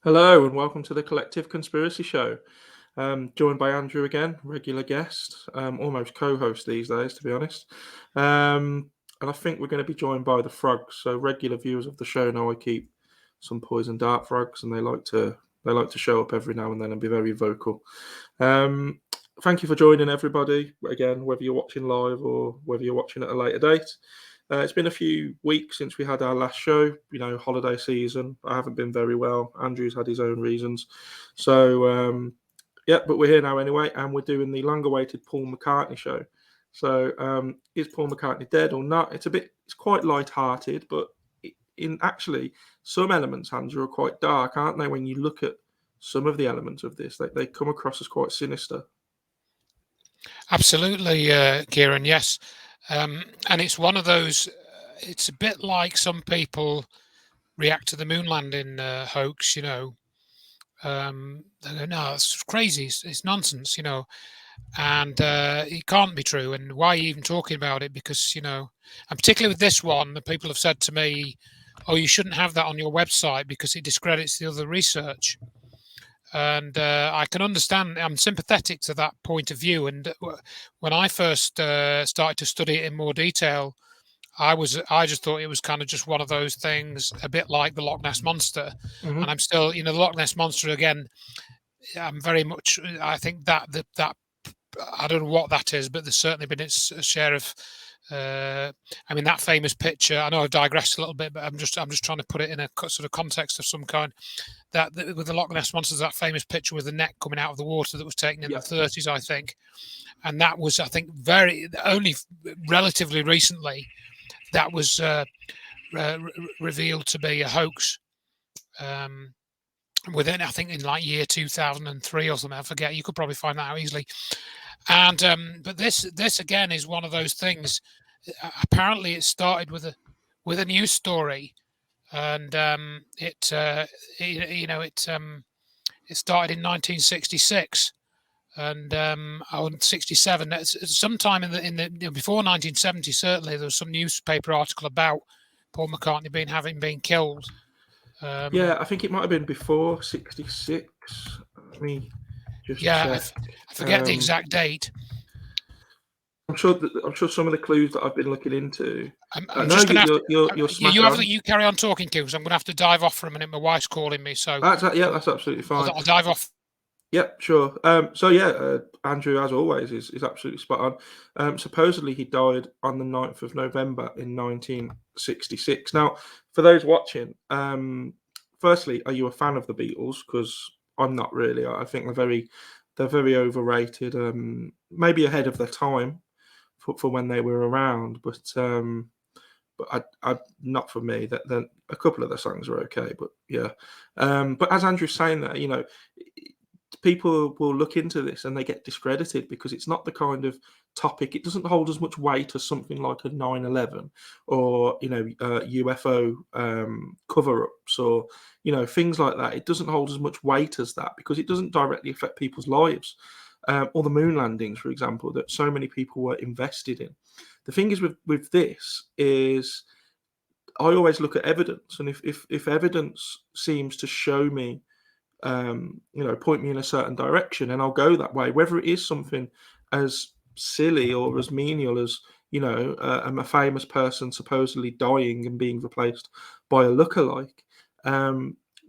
Hello and welcome to the Collective Conspiracy Show. Joined by Andrew again, regular guest, almost co-host these days, to be honest. And I think we're going to be joined by the frogs. So regular viewers of the show know I keep some poison dart frogs, and they like to show up every now and then and be very vocal. Thank you for joining, everybody. Again, whether you're watching live or whether you're watching at a later date. It's been a few weeks since we had our last show, holiday season. I haven't been very well. Andrew's had his own reasons. So, but we're here now anyway, and we're doing the long-awaited Paul McCartney show. So, is Paul McCartney dead or not? It's quite light-hearted, but in actually some elements, Andrew, are quite dark, aren't they? When you look at some of the elements of this, they come across as quite sinister. Absolutely, Kieran, yes. And it's one of those, it's a bit like some people react to the moon landing hoax, they go, no, it's crazy, it's nonsense, and it can't be true. And why are you even talking about it? Because, and particularly with this one, the people have said to me, oh, you shouldn't have that on your website because it discredits the other research. And I can understand, I'm sympathetic to that point of view. And when I first started to study it in more detail, I just thought it was kind of just one of those things, a bit like the Loch Ness Monster. Mm-hmm. And I'm still, the Loch Ness Monster, again, I'm very much, I think that I don't know what that is, but there's certainly been its share of, that famous picture, I know I've digressed a little bit, but I'm just trying to put it in a sort of context of some kind. That with the Loch Ness Monster, that famous picture with the neck coming out of the water that was taken in the 30s, I think. And that was, I think, only relatively recently, that was revealed to be a hoax. Within, I think, in like year 2003 or something, I forget. You could probably find that out easily. And but this again is one of those things. Apparently, it started with a news story, and it started in 1966, and 67. Sometime in the before 1970, certainly there was some newspaper article about Paul McCartney having been killed. I think it might have been before 66. Let me just check. I forget the exact date. I'm sure some of the clues that I've been looking into. I'm just going to you carry on talking, because I'm going to have to dive off for a minute. My wife's calling me, so that's absolutely fine. I'll dive off. Yep, sure. Andrew, as always, is absolutely spot on. Supposedly he died on the 9th of November in 1966. Now, for those watching, firstly, are you a fan of the Beatles? Because I'm not really. I think they're very overrated. Maybe ahead of their time for when they were around, but I not for me. That then a couple of the songs are okay, but yeah. But as Andrew's saying that, people will look into this and they get discredited because it's not the kind of topic. It doesn't hold as much weight as something like a 9/11 or UFO cover-ups or things like that. It doesn't hold as much weight as that because it doesn't directly affect people's lives. Or the moon landings, for example, that so many people were invested in. The thing is with this is I always look at evidence, and if evidence seems to show me point me in a certain direction, and I'll go that way, whether it is something as silly or as menial as a famous person supposedly dying and being replaced by a lookalike.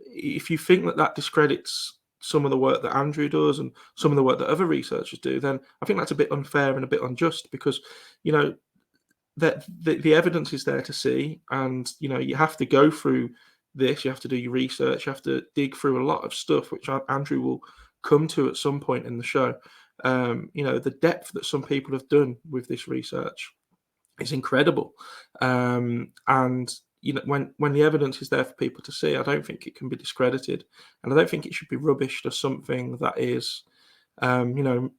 If you think that discredits some of the work that Andrew does and some of the work that other researchers do, then I think that's a bit unfair and a bit unjust, because that the evidence is there to see, and you have to go through this, you have to do your research, you have to dig through a lot of stuff, which Andrew will come to at some point in the show. The depth that some people have done with this research is incredible. And when the evidence is there for people to see, I don't think it can be discredited, and I don't think it should be rubbished as something that is not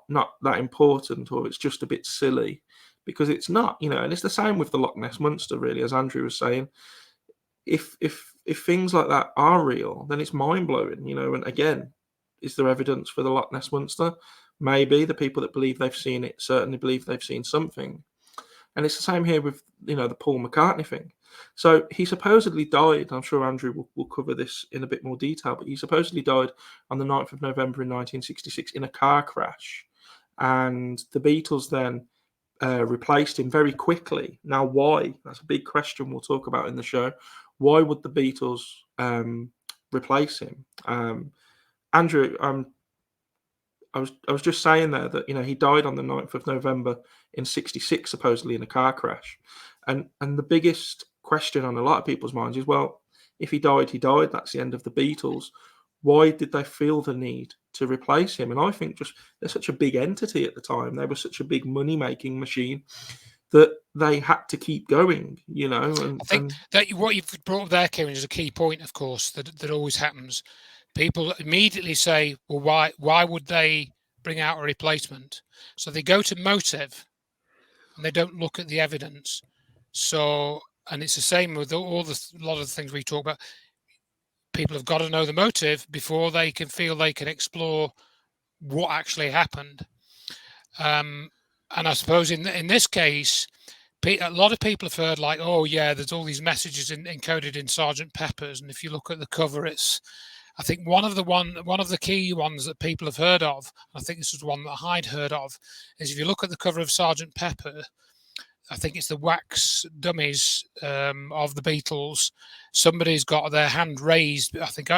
that important, or it's just a bit silly, because it's not. And it's the same with the Loch Ness Monster, really, as Andrew was saying. If things like that are real, then it's mind-blowing, and again, is there evidence for the Loch Ness Monster? Maybe. The people that believe they've seen it certainly believe they've seen something. And it's the same here with the Paul McCartney thing. So he supposedly died. I'm sure Andrew will cover this in a bit more detail, but he supposedly died on the 9th of November in 1966 in a car crash. And the Beatles then replaced him very quickly. Now, why? That's a big question we'll talk about in the show. Why would the Beatles replace him? Andrew, I was just saying there that he died on the 9th of November in '66, supposedly in a car crash, and the biggest question on a lot of people's minds is, well, if he died, he died. That's the end of the Beatles. Why did they feel the need to replace him? And I think just they're such a big entity at the time. They were such a big money making machine that they had to keep going. And I think that what you've brought up there, Kieran, is a key point. Of course, that always happens. People immediately say, well, why would they bring out a replacement? So they go to motive and they don't look at the evidence. So, and it's the same with a lot of the things we talk about. People have got to know the motive before they can feel they can explore what actually happened. And I suppose in this case, a lot of people have heard like, oh yeah, there's all these messages encoded in Sergeant Pepper's, and if you look at the cover, I think one of the key ones that people have heard of, I think this is one that I'd heard of, is if you look at the cover of Sergeant Pepper, I think it's the wax dummies of the Beatles. Somebody's got their hand raised, I think,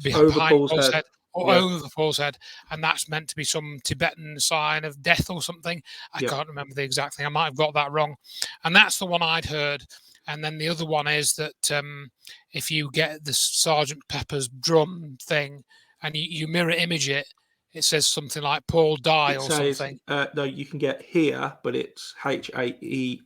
behind Paul's head. Or over Paul's head, and that's meant to be some Tibetan sign of death or something. I can't remember the exact thing. I might have got that wrong. And that's the one I'd heard. And then the other one is that if you get the Sergeant Pepper's drum thing and you mirror image it, it says something like Paul die or something. No, you can get here, but it's HEAR.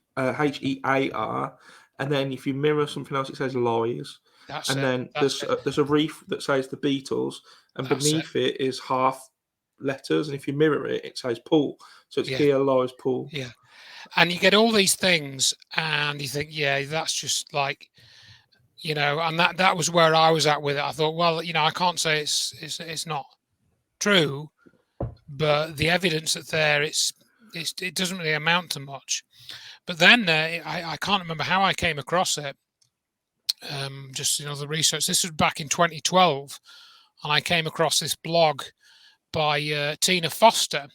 And then if you mirror something else, it says lies. There's a reef that says the Beatles, and beneath it is half letters. And if you mirror it, it says Paul. So it's here lies Paul. Yeah. And you get all these things, and you think, yeah, that's just like, and that was where I was at with it. I thought, well, I can't say it's not true, but the evidence that's there, it doesn't really amount to much. But then I can't remember how I came across it. Just the research. This was back in 2012, and I came across this blog by Tina Foster.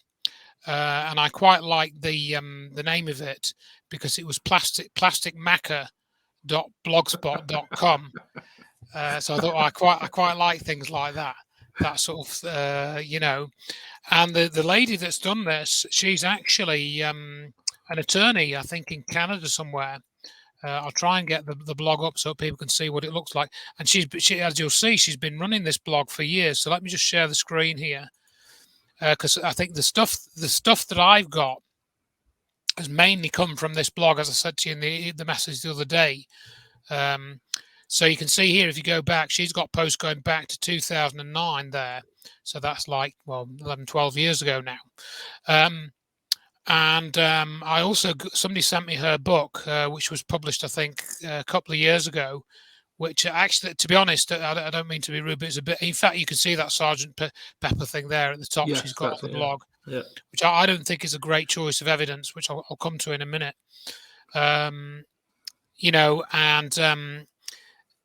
And I quite liked the name of it because it was plasticmacker.blogspot.com. So I thought I quite like things like that sort of And the lady that's done this, she's actually an attorney, I think, in Canada somewhere. I'll try and get the blog up so people can see what it looks like. And she, as you'll see, she's been running this blog for years. So let me just share the screen here. Because I think the stuff that I've got has mainly come from this blog, as I said to you in the message the other day. So you can see here, if you go back, she's got posts going back to 2009 there. So that's like, 11, 12 years ago now. I also, somebody sent me her book, which was published, I think, a couple of years ago, which actually, to be honest, I don't mean to be rude, but it's a bit. In fact, you can see that Sergeant Pepper thing there at the top. She's got on the blog, which I don't think is a great choice of evidence, which I'll come to in a minute.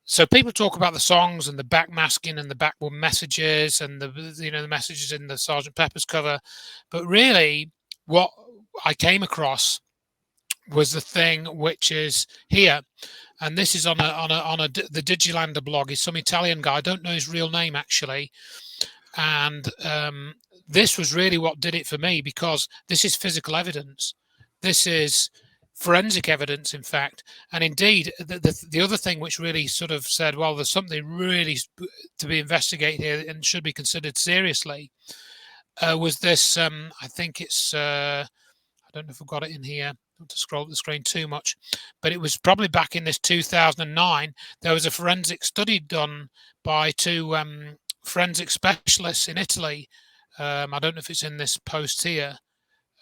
So people talk about the songs and the backmasking and the backward messages and the messages in the Sergeant Pepper's cover, but really, what I came across was the thing which is here. And this is on the Digilander blog. Is some Italian guy. I don't know his real name actually. And this was really what did it for me, because this is physical evidence. This is forensic evidence, in fact. And indeed, the other thing which really sort of said, well, there's something really to be investigated here and should be considered seriously, was this. I think it's. I don't know if I've got it in here. To scroll the screen too much, but it was probably back in this 2009. There was a forensic study done by two forensic specialists in Italy. I don't know if it's in this post here,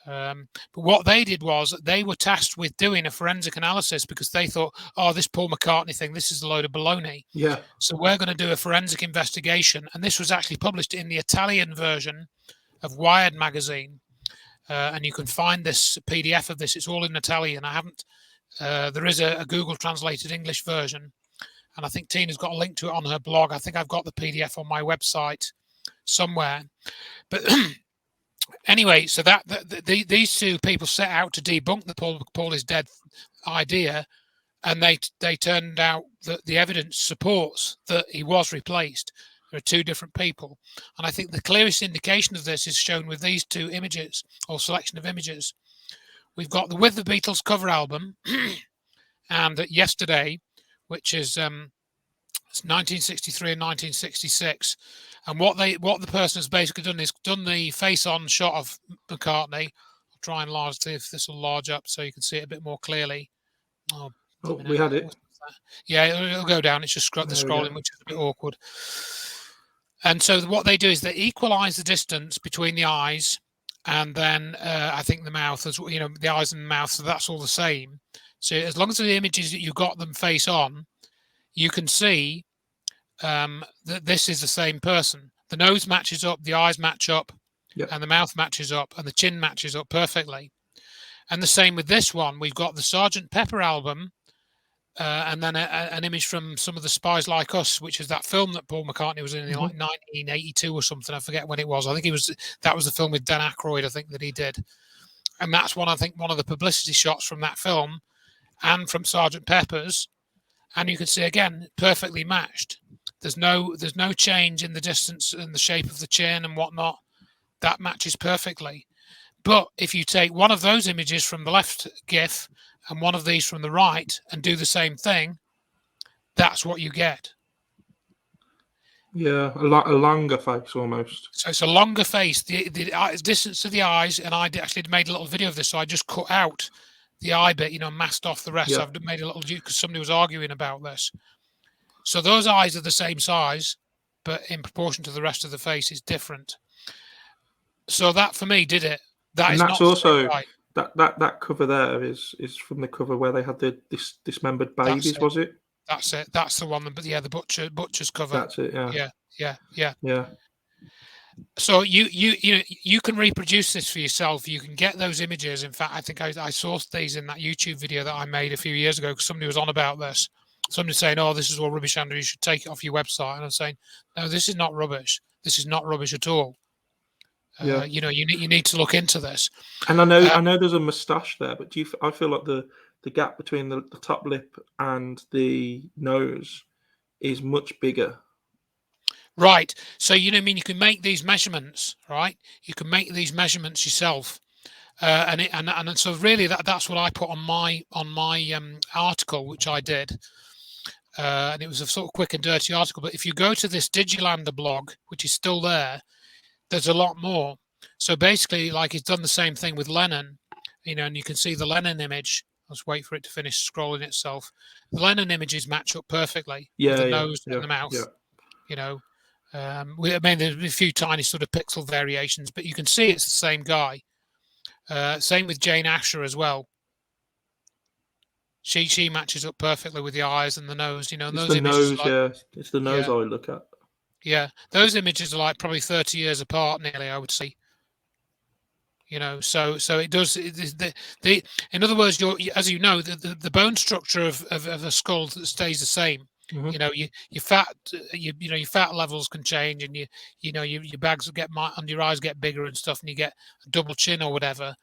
but what they did was they were tasked with doing a forensic analysis because they thought, oh, this Paul McCartney thing, this is a load of baloney. Yeah. So we're going to do a forensic investigation, and this was actually published in the Italian version of Wired magazine. And you can find this PDF of this. It's all in Italian. I haven't There is a Google translated English version, and I think Tina's got a link to it on her blog. I think I've got the PDF on my website somewhere. But anyway, so these two people set out to debunk the Paul is dead idea, and they turned out that the evidence supports that he was replaced. There are two different people, and I think the clearest indication of this is shown with these two images, or selection of images. We've got the With the Beatles cover album, and Yesterday, which is 1963 and 1966. And what the person has basically done is done the face-on shot of McCartney. I'll try and see if this will enlarge up so you can see it a bit more clearly. Oh, we had it. Yeah, it'll go down. It's just the scrolling, which is a bit awkward. And so what they do is they equalize the distance between the eyes and then I think the mouth, as you know, the eyes and the mouth. So that's all the same. So as long as the images that you got them face on, you can see that this is the same person. The nose matches up, the eyes match up, and the mouth matches up, and the chin matches up perfectly. And the same with this one. We've got the Sgt. Pepper album, and then an image from some of the Spies Like Us, which is that film that Paul McCartney was in like 1982 or something. I forget when it was. I think that was the film with Dan Aykroyd, I think, that he did. And that's one of the publicity shots from that film and from Sgt. Pepper's. And you can see again, perfectly matched. There's no change in the distance and the shape of the chin and whatnot. That matches perfectly. But if you take one of those images from the left GIF and one of these from the right and do the same thing, that's what you get. Yeah, a longer face almost. So it's a longer face. The distance to the eyes, and I actually made a little video of this, so I just cut out the eye bit, masked off the rest. Yeah. So I've made a little, because somebody was arguing about this. So those eyes are the same size, but in proportion to the rest of the face is different. So that for me did it. That's also that cover there is from the cover where they had the dismembered babies, was it? That's it. That's the one. But yeah, the butcher's cover. That's it. Yeah. Yeah. So you can reproduce this for yourself. You can get those images. In fact, I think I sourced these in that YouTube video that I made a few years ago because somebody was on about this. Somebody saying, "Oh, this is all rubbish, Andrew. You should take it off your website." And I'm saying, "No, this is not rubbish. This is not rubbish at all." You need to look into this. And I know there's a moustache there, but I feel like the gap between the top lip and the nose is much bigger. Right. So you can make these measurements, right? You can make these measurements yourself, and so really that's what I put on my article, which I did, and it was a sort of quick and dirty article. But if you go to this Digilander blog, which is still there, there's a lot more. So basically, like he's done the same thing with Lennon, and you can see the Lennon image. Let's wait for it to finish scrolling itself. The Lennon images match up perfectly with the nose and the mouth. Yeah. There's a few tiny sort of pixel variations, but you can see it's the same guy. Same with Jane Asher as well. She matches up perfectly with the eyes and the nose. And those images. It's the nose I look at. Yeah, those images are like probably 30 years apart, nearly, I would say. So it does. In other words, as you know, the bone structure of a skull stays the same. Mm-hmm. Your fat levels can change, and your bags get and your eyes get bigger and stuff, and you get a double chin or whatever,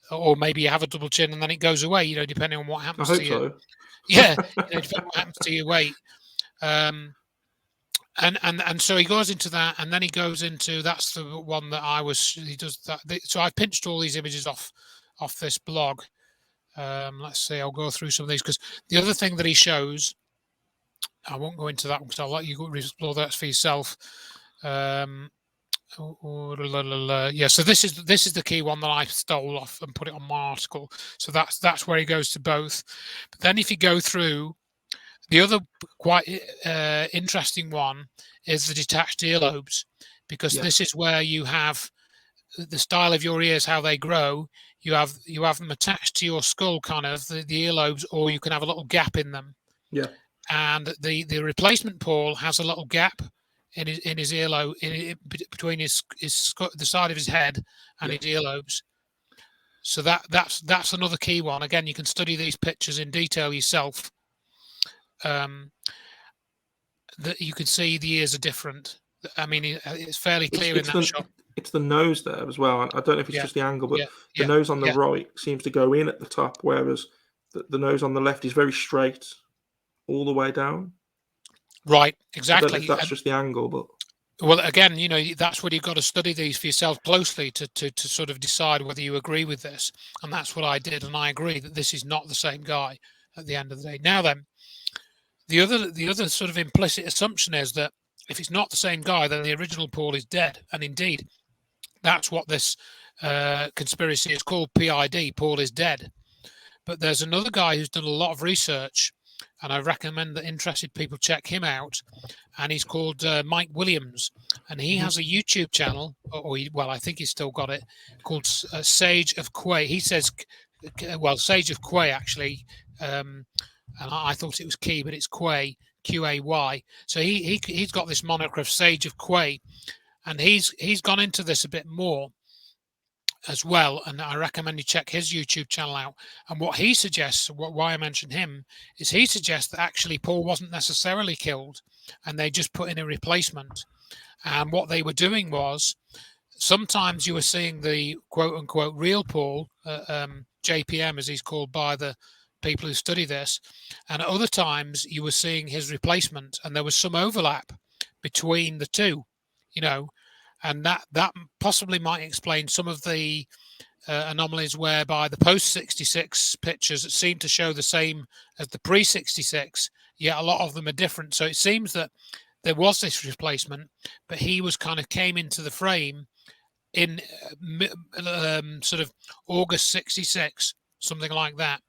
or maybe you have a double chin and then it goes away. Depending on what happens to you. So. Yeah, depending on what happens to your weight. And so he goes into that, and then he goes into that's the one that he does that. So I pinched all these images off this blog. Let's see, I'll go through some of these because the other thing that he shows, I won't go into that because I'll let you go explore that for yourself. Yeah, so this is the key one that I stole off and put it on my article. So that's where he goes to both. But then if you go through. The other quite interesting one is the detached earlobes, because this is where you have the style of your ears, how they grow. You have them attached to your skull, kind of the earlobes, or you can have a little gap in them. Yeah. And the replacement Paul has a little gap in his earlobe between the side of his head and his earlobes. So that's another key one. Again, you can study these pictures in detail yourself. That you can see the ears are different. I mean, it's fairly clear in that shot. It's the nose there as well. I don't know if it's Yeah, just the angle, but yeah, the yeah, nose on the yeah. right seems to go in at the top, whereas the nose on the left is very straight all the way down. Right, I don't know if exactly. that's just the angle, but Well, again, that's where you've got to study these for yourself closely to sort of decide whether you agree with this. And that's what I did, and I agree that this is not the same guy at the end of the day. Now then, the other sort of implicit assumption is that if it's not the same guy, then the original Paul is dead. And indeed, that's what this conspiracy is called, PID, Paul is dead. But there's another guy who's done a lot of research, and I recommend that interested people check him out. And he's called Mike Williams, and he has a YouTube channel, well, I think he's still got it, called Sage of Quay. He says, well, Sage of Quay actually, and I thought it was Key, but it's Quay, Qay. So he's got this moniker of Sage of Quay, and he's gone into this a bit more as well, and I recommend you check his YouTube channel out. And what he suggests, why I mentioned him, is he suggests that actually Paul wasn't necessarily killed, and they just put in a replacement. And what they were doing was, sometimes you were seeing the quote-unquote real Paul, JPM as he's called by the people who study this, and at other times you were seeing his replacement, and there was some overlap between the two, and that possibly might explain some of the anomalies whereby the post-66 pictures seem to show the same as the pre-66, yet a lot of them are different. So it seems that there was this replacement, but he was kind of came into the frame in sort of August 66, something like that.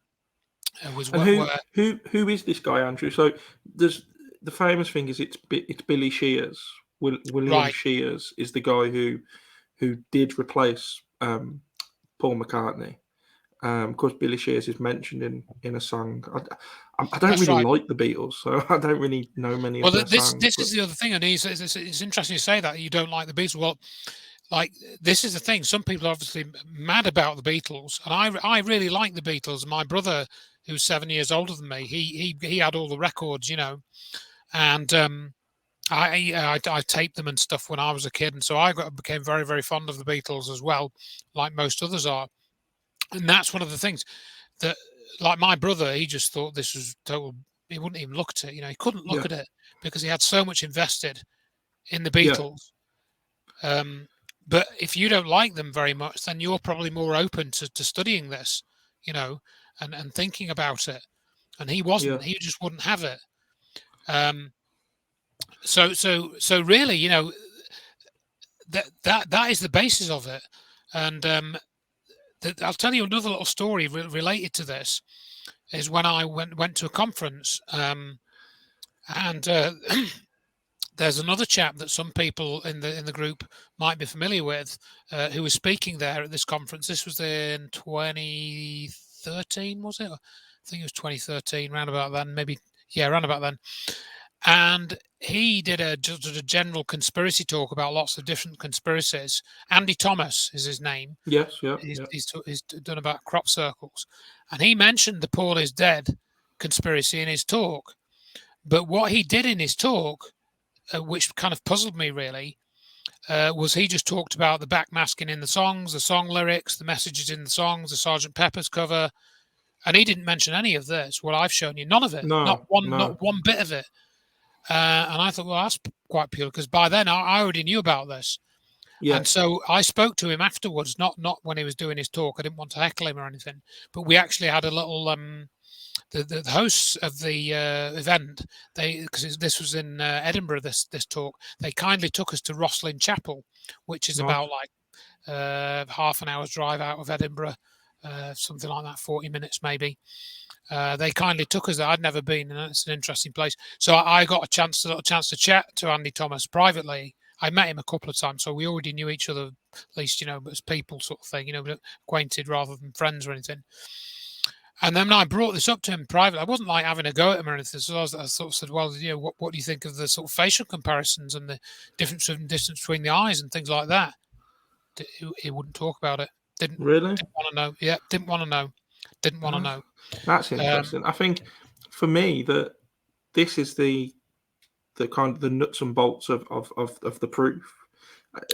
Who is this guy, Andrew? So there's the famous thing is it's Billy Shears. William Right. Shears is the guy who did replace Paul McCartney. Of course, Billy Shears is mentioned in a song. I don't That's really right. like the Beatles, so I don't really know many of their songs. This is the other thing, and it's interesting you say that you don't like the Beatles. Well, like, this is the thing. Some people are obviously mad about the Beatles, and I really like the Beatles. My brother, who's 7 years older than me, he had all the records, and I taped them and stuff when I was a kid, and so I became very, very fond of the Beatles as well, like most others are. And that's one of the things that, like my brother, he just thought this was total. He wouldn't even look at it. He couldn't look at it because he had so much invested in the Beatles. But if you don't like them very much, then you're probably more open to studying this, and thinking about it. And he wasn't. He just wouldn't have it. So really, that is the basis of it. And I'll tell you another little story related to this. Is when I went to a conference, and there's another chap that some people in the group might be familiar with, who was speaking there at this conference. This was in 2013, was it? I think it was 2013, round about then, maybe. Yeah, round about then. And he did a general conspiracy talk about lots of different conspiracies. Andy Thomas is his name. Yes, yeah. He's done about crop circles. And he mentioned the Paul is dead conspiracy in his talk. But what he did in his talk, which kind of puzzled me really, was he just talked about the backmasking in the songs, the song lyrics, the messages in the songs, the Sgt. Pepper's cover. And he didn't mention any of this, what I've shown you. None of it. Not one bit of it. And I thought, well, that's quite pure, because by then I already knew about this. Yeah. And so I spoke to him afterwards, not when he was doing his talk. I didn't want to heckle him or anything, but we actually had a little. The hosts of the event, because this was in Edinburgh, this talk, they kindly took us to Rosslyn Chapel, which is about like half an hour's drive out of Edinburgh, something like that, 40 minutes maybe. They kindly took us there. I'd never been, and it's an interesting place. So I got a chance to chat to Andy Thomas privately. I met him a couple of times, so we already knew each other, at least, as people sort of thing, acquainted rather than friends or anything. And then I brought this up to him privately. I wasn't like having a go at him or anything. So I sort of said, well, what do you think of the sort of facial comparisons and the distance between the eyes and things like that? He wouldn't talk about it. Didn't Really? want to know. Yeah, didn't want to know. Didn't want to Ah, know. that's Um, interesting. I think for me that this is the kind of the nuts and bolts of the proof.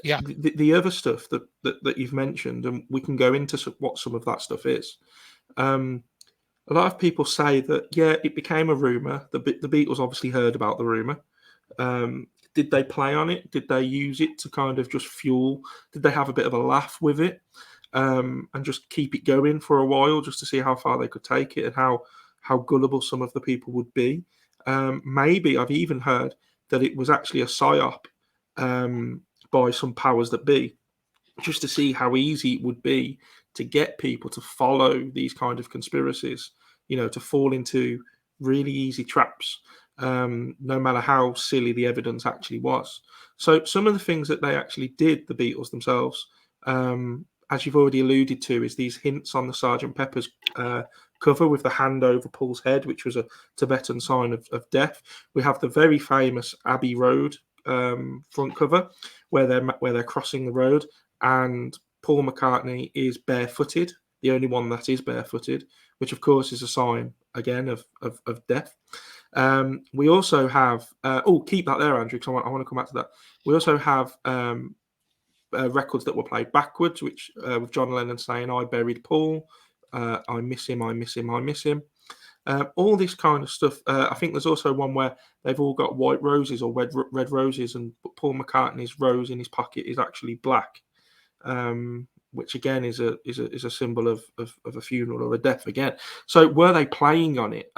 yeah, The other stuff that you've mentioned, and we can go into what some of that stuff is. Um, a lot of people say that yeah, it became a rumor. The Beatles obviously heard about the rumor. Did they play on it? Did they use it to kind of just fuel? Did they have a bit of a laugh with it and just keep it going for a while, just to see how far they could take it and how gullible some of the people would be? Maybe I've even heard that it was actually a psyop by some powers that be, just to see how easy it would be to get people to follow these kind of conspiracies, to fall into really easy traps, no matter how silly the evidence actually was. So some of the things that they actually did, the Beatles themselves, as you've already alluded to, is these hints on the Sergeant Pepper's cover with the hand over Paul's head, which was a Tibetan sign of death. We have the very famous Abbey Road front cover where they're crossing the road, and Paul McCartney is barefooted, the only one that is barefooted, which of course is a sign again of death. We also have keep that there, Andrew, because I want to come back to that. We also have records that were played backwards, which with John Lennon saying, "I buried Paul, I miss him, I miss him, I miss him." All this kind of stuff. I think there's also one where they've all got white roses or red roses, and Paul McCartney's rose in his pocket is actually black, which again is a symbol of a funeral or a death again. So were they playing on it?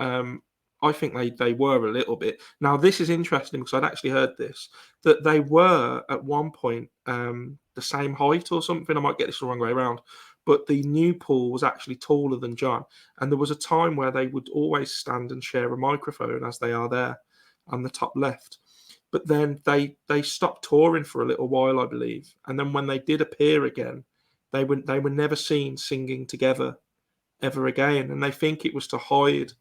I think they were a little bit. Now this is interesting because I'd actually heard this, that they were at one point the same height or something. I might get this the wrong way around, but the new Paul was actually taller than John, and there was a time where they would always stand and share a microphone, as they are there on the top left. But then they stopped touring for a little while, I believe, and then when they did appear again, they were never seen singing together ever again, and they think it was to hide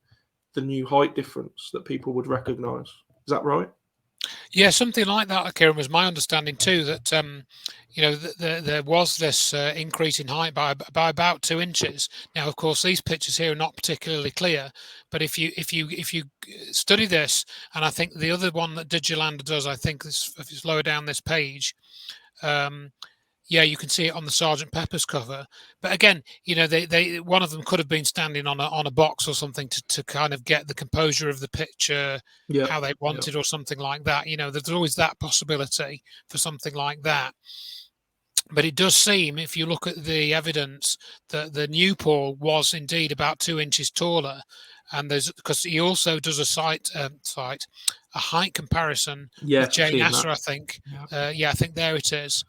the new height difference that people would recognise. Is that right? yeah, something like that, Kieran, was my understanding too. That there was this increase in height by about 2 inches. Now, of course, these pictures here are not particularly clear, but if you study this, and I think the other one that Digilanda does, I think if it's lower down this page. Yeah, you can see it on the Sergeant Pepper's cover. But again, they one of them could have been standing on a box or something to kind of get the composure of the picture Yeah, how they yeah, wanted or something like that. There's always that possibility for something like that. But it does seem, if you look at the evidence, that the new Paul was indeed about 2 inches taller, and there's because he also does a height comparison with yes. I've Jane seen Astor, that. I think. Yeah, Yeah, I think there it is.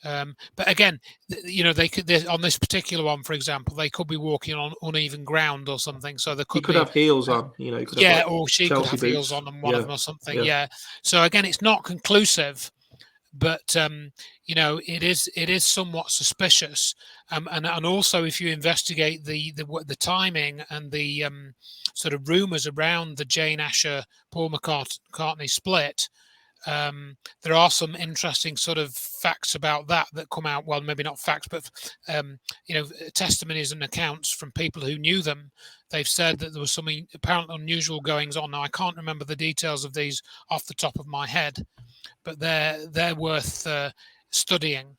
But again, they could on this particular one, for example, they could be walking on uneven ground or something. So there he could could be, have heels on. He could have yeah, like or she could Chelsea have heels boots. on them, one of Yeah, them or something. yeah. Yeah. So again, it's not conclusive, but it is somewhat suspicious. And also, if you investigate the timing and the sort of rumours around the Jane Asher Paul McCartney split. There are some interesting sort of facts about that come out. Well, maybe not facts, but testimonies and accounts from people who knew them. They've said that there was something apparently unusual goings on. Now, I can't remember the details of these off the top of my head, but they're worth studying.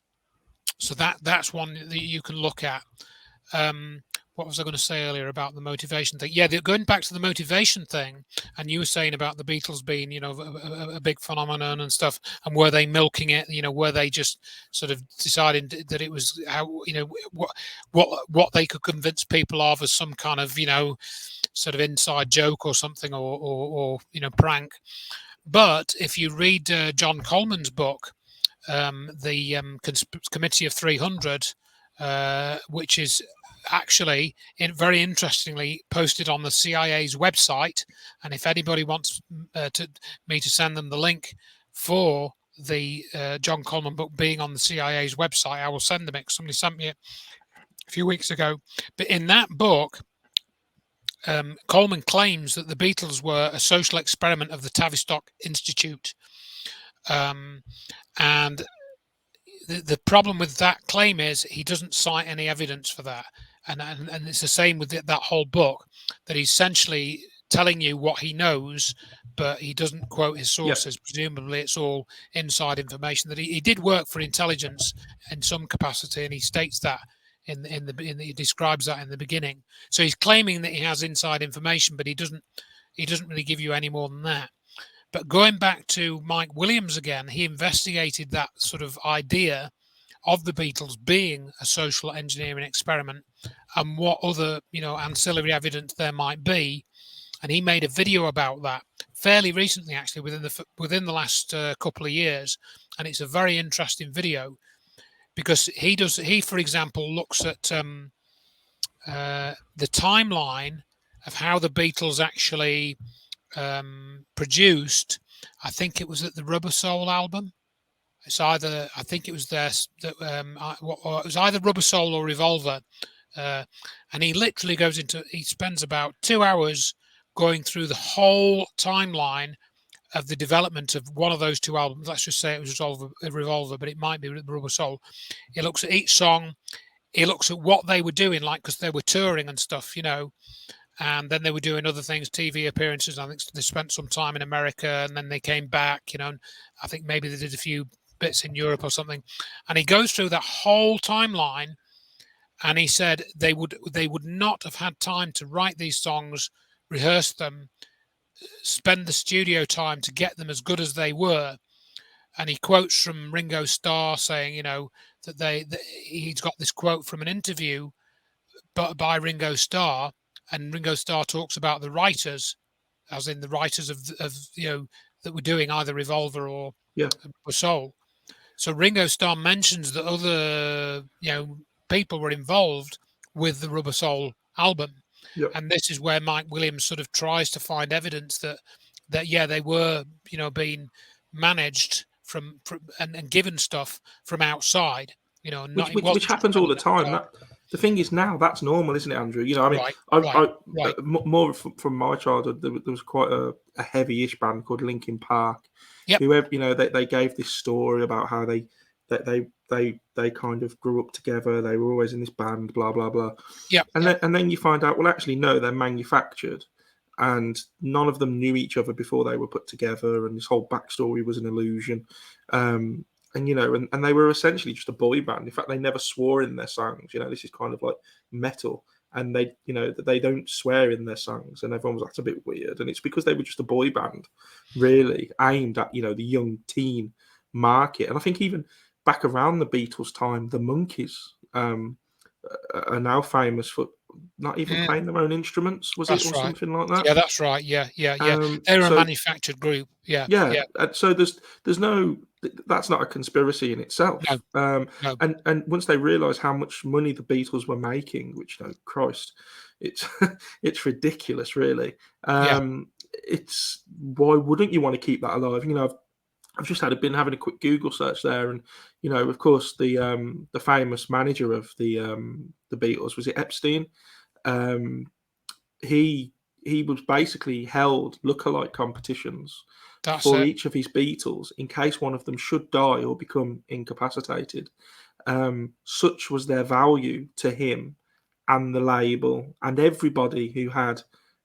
So that's one that you can look at. What was I going to say earlier about the motivation thing? Yeah, going back to the motivation thing, and you were saying about the Beatles being, a big phenomenon and stuff, and were they milking it? Were they just sort of deciding that it was how, what they could convince people of as some kind of, sort of inside joke or something, or prank? But if you read John Coleman's book, the Committee of 300, which is actually very interestingly posted on the CIA's website. And if anybody wants me to send them the link for the John Coleman book being on the CIA's website, I will send them it. Somebody sent me it a few weeks ago. But in that book, Coleman claims that the Beatles were a social experiment of the Tavistock Institute. And the problem with that claim is he doesn't cite any evidence for that, and it's the same with that whole book, that he's essentially telling you what he knows, but he doesn't quote his sources. Presumably, it's all inside information. That he did work for intelligence in some capacity, and he states that he describes that in the beginning. So he's claiming that he has inside information, but he doesn't really give you any more than that. But going back to Mike Williams again, he investigated that sort of idea of the Beatles being a social engineering experiment and what other, ancillary evidence there might be. And he made a video about that fairly recently, actually, within the last couple of years. And it's a very interesting video because he, for example, looks at the timeline of how the Beatles actually produced. I think it was at the Rubber Soul album. It's either, I think it was it was either Rubber Soul or Revolver, and he literally he spends about 2 hours going through the whole timeline of the development of one of those two albums. Let's just say it was Revolver, but it might be Rubber Soul. He looks at each song. He looks at what they were doing, like, because they were touring and stuff, and then they were doing other things, TV appearances. I think they spent some time in America, and then they came back, and I think maybe they did a few bits in Europe or something. And he goes through that whole timeline, and he said they would not have had time to write these songs, rehearse them, spend the studio time to get them as good as they were. And he quotes from Ringo Starr saying, that he's got this quote from an interview by Ringo Starr, and Ringo Starr talks about the writers, as in the writers of that were doing either Revolver or Soul. So Ringo Starr mentions that other people were involved with the Rubber Soul album, and this is where Mike Williams sort of tries to find evidence that they were being managed from and given stuff from outside, which happens all the time. The thing is, now that's normal, isn't it, Andrew? Right. More from my childhood, there was quite a heavy-ish band called Linkin Park. Yep. They gave this story about how they kind of grew up together. They were always in this band, blah blah blah. Yeah. And then you find out, well, actually, no, they're manufactured, and none of them knew each other before they were put together, and this whole backstory was an illusion. And they were essentially just a boy band. In fact, they never swore in their songs. This is kind of like metal, and they don't swear in their songs, and everyone was like, that's a bit weird. And it's because they were just a boy band, really aimed at the young teen market. And I think even back around the Beatles time, the Monkees are now famous for not even playing their own instruments, something like that? Yeah, that's right. Yeah. They're a manufactured group. Yeah. So there's no, that's not a conspiracy in itself. No. And once they realised how much money the Beatles were making, which, Christ, it's it's ridiculous, really. It's, why wouldn't you want to keep that alive? I've just been having a quick Google search there, and of course, the famous manager of the Beatles, was it Epstein? He was basically held lookalike competitions for each of his Beatles in case one of them should die or become incapacitated. Such was their value to him and the label and everybody who had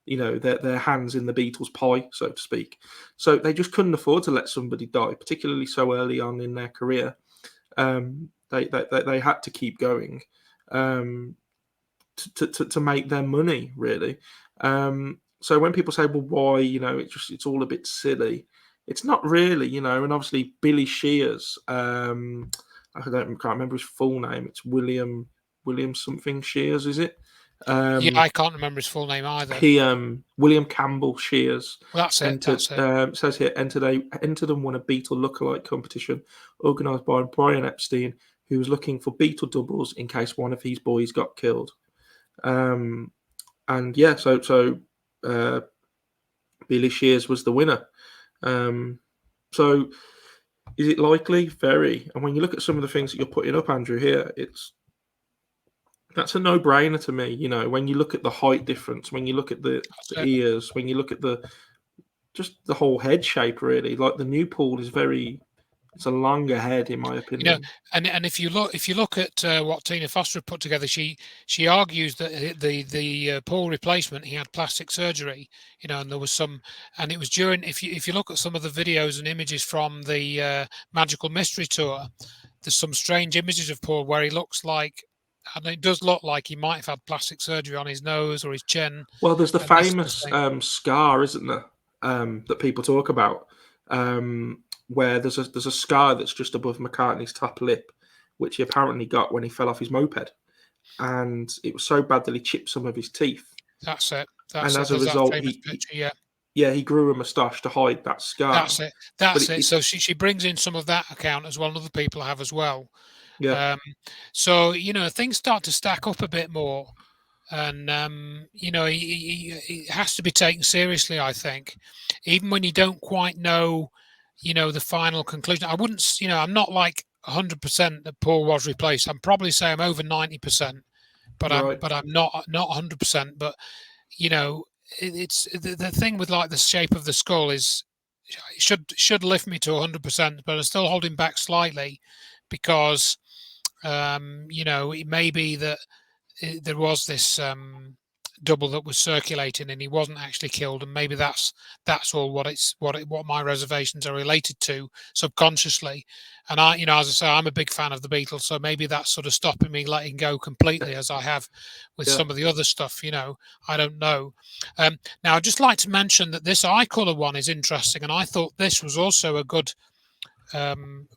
their hands in the Beatles' pie, so to speak. So they just couldn't afford to let somebody die, particularly so early on in their career. They had to keep going to make their money, really. So when people say, well, why, it's all a bit silly, it's not really, and obviously Billy Shears, I can't remember his full name. It's William something Shears, is it? I can't remember his full name either. He William Campbell Shears. Well, that's it. Says here, entered and won a Beatle lookalike competition organised by Brian Epstein, who was looking for Beatle doubles in case one of his boys got killed. So Billy Shears was the winner. So is it likely? Very. And when you look at some of the things that you're putting up, Andrew, here, that's a no-brainer to me. When you look at the height difference, when you look at the ears, when you look at the whole head shape, really, like the new Paul is very It's a longer head, in my You know, opinion. and if you look at what Tina Foster put together, she argues that the Paul replacement, he had plastic surgery, you know, and there was some, and it was during, if you look at some of the videos and images from the Magical Mystery Tour, there's some strange images of Paul where he looks like, and it does look like he might have had plastic surgery on his nose or his chin Well, there's the and this sort of famous thing. scar, isn't there, that people talk about, where there's a scar that's just above McCartney's top lip, which he apparently got when he fell off his moped, and it was so bad that he chipped some of his teeth, That's it. and That's it. as a There's that result, famous picture. Yeah. he grew a moustache to hide that scar. That's it. But That's it. So she brings in some of that account as well, and other people have as well. yeah, So you know, things start to stack up a bit more, and you know, he has to be taken seriously. I think, even when you don't quite know, you know, the final conclusion. I wouldn't, you know, I'm not like 100% that Paul was replaced. I'm probably say I'm over 90%, but right. I'm not 100%. But you know, it's the thing with like the shape of the skull is should lift me to 100%, but I'm still holding back slightly because you know, it may be that there was this double that was circulating and he wasn't actually killed, and maybe that's all what my reservations are related to subconsciously. And I, you know, as I say, I'm a big fan of the Beatles, so maybe that's sort of stopping me letting go completely as I have with Yeah. some of the other stuff. You know, I don't know. Now I'd just like to mention that this eye color one is interesting, and I thought this was also a good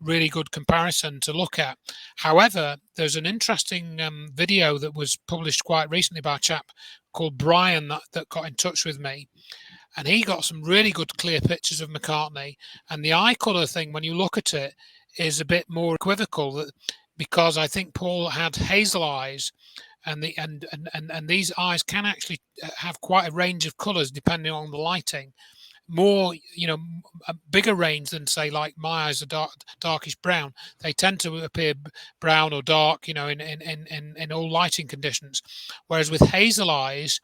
really good comparison to look at. However, there's an interesting video that was published quite recently by a chap called Brian that got in touch with me, and he got some really good clear pictures of McCartney. And the eye colour thing, when you look at it, is a bit more equivocal because I think Paul had hazel eyes. And these eyes can actually have quite a range of colours depending on the lighting, more, you know, a bigger range than say like my eyes are darkish brown. They tend to appear brown or dark, you know, in all lighting conditions. Whereas with hazel eyes,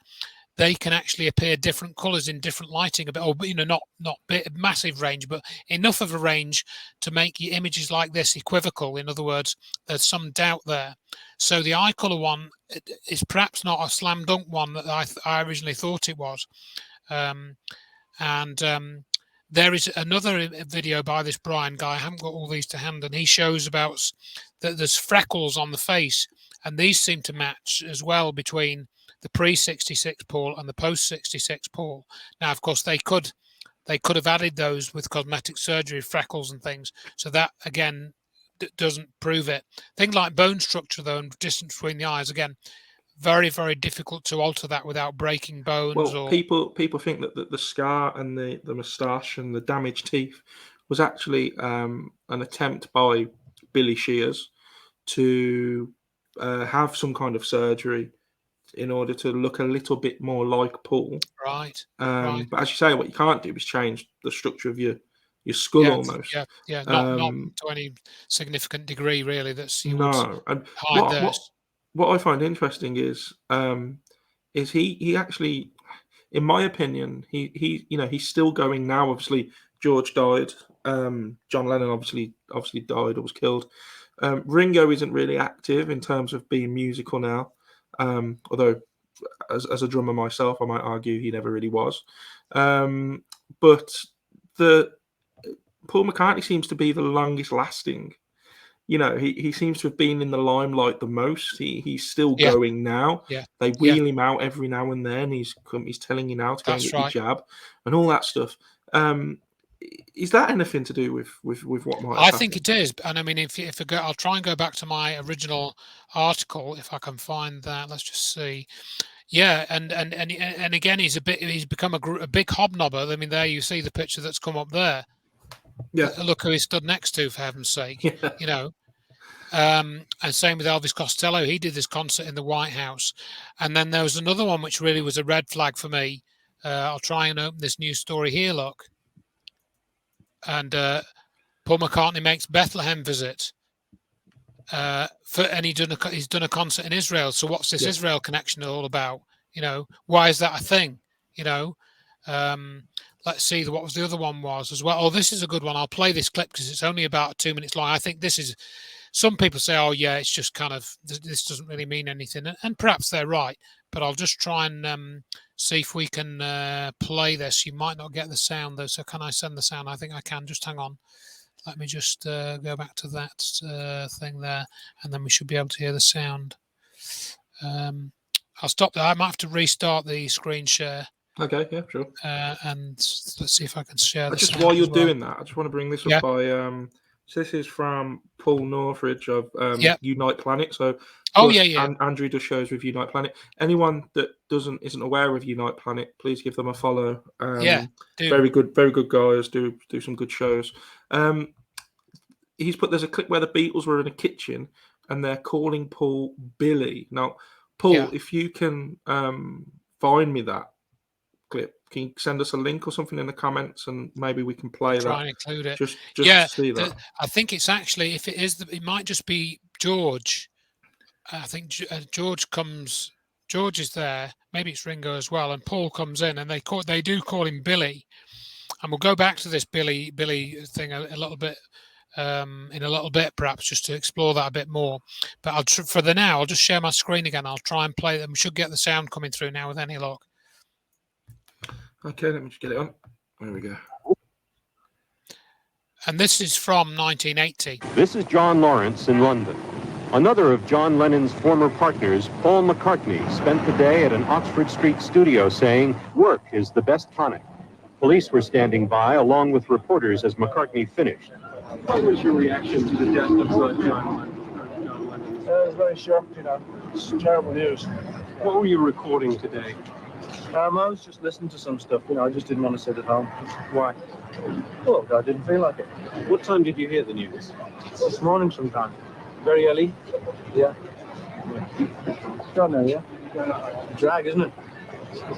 they can actually appear different colors in different lighting, a bit, or you know, not massive range, but enough of a range to make your images like this equivocal. In other words, there's some doubt there. So the eye color one is perhaps not a slam dunk one that I originally thought it was. There is another video by this Brian guy. I haven't got all these to hand, and he shows about that there's freckles on the face, and these seem to match as well between the pre-66 Paul and the post-66 Paul. Now, of course, they could have added those with cosmetic surgery, freckles and things. So that again doesn't prove it. Things like bone structure, though, and distance between the eyes, again, very, very difficult to alter that without breaking bones. Well, Or people think that the scar and the moustache and the damaged teeth was actually an attempt by Billy Shears to have some kind of surgery in order to look a little bit more like Paul. right. But as you say, what you can't do is change the structure of your skull Yeah, almost. yeah. Not Um, to any significant degree, really. That's you would no, and hide what what theirs. what I find interesting is he actually, in my opinion, he you know he's still going now. Obviously, George died. John Lennon obviously died or was killed. Ringo isn't really active in terms of being musical now. Although, as a drummer myself, I might argue he never really was. But the Paul McCartney seems to be the longest lasting. You know, he seems to have been in the limelight the most. He's still Yeah, going now. yeah, They yeah. wheel him out every now and then. He's telling you now to go and That's get your right. jab and all that stuff. Is that anything to do with what might I have think happened? it is, and I mean, if I go, I'll try and go back to my original article if I can find that. Let's just see. Yeah, and again, he's become a big hobnobber. I mean, there you see the picture that's come up there. Yeah, Look who he stood next to, for heaven's sake. yeah, You know, and same with Elvis Costello. He did this concert in the White House, and then there was another one which really was a red flag for me. I'll try and open this news story here. Look, and Paul McCartney makes Bethlehem visit. And he's done a concert in Israel. So what's this yeah. Israel connection all about? You know, why is that a thing? You know, let's see what was the other one was as well. Oh, this is a good one. I'll play this clip because it's only about 2 minutes long. I think this is. Some people say, "Oh, yeah, it's just kind of this doesn't really mean anything," and perhaps they're right. But I'll just try and see if we can play this. You might not get the sound though, so can I send the sound? I think I can. Just hang on. Let me just go back to that thing there, and then we should be able to hear the sound. I'll stop there. I might have to restart the screen share. Okay, yeah, sure. And let's see if I can share the Just sound while you're as well. doing that, I just want to bring this up by so this is from Paul Northridge of Unite Planet. So Andrew does shows with Unite Planet. Anyone that isn't aware of Unite Planet, please give them a follow. Very good guys, do some good shows. There's a clip where the Beatles were in a kitchen and they're calling Paul Billy. Now, Paul, if you can find me that clip, can you send us a link or something in the comments and maybe we can play try that? And include it. Just to see that. I think it's actually, if it is, it might just be George. I think George is there. Maybe it's Ringo as well, and Paul comes in, and they do call him Billy. And we'll go back to this Billy thing a little bit in a little bit, perhaps, just to explore that a bit more. But for the now, I'll just share my screen again. I'll try and play them. We should get the sound coming through now with any luck. Okay, let me just get it on. There we go. And this is from 1980. This is John Lawrence in London. Another of John Lennon's former partners, Paul McCartney, spent the day at an Oxford Street studio saying, "Work is the best tonic." Police were standing by along with reporters as McCartney finished. What was your reaction to the death of John Lennon? I was very shocked, It's terrible news. What were you recording today? I was just listening to some stuff, I just didn't want to sit at home. Why? Well, I didn't feel like it. What time did you hear the news? This morning sometime. Very early? Yeah. Don't know, yeah? Drag, isn't it?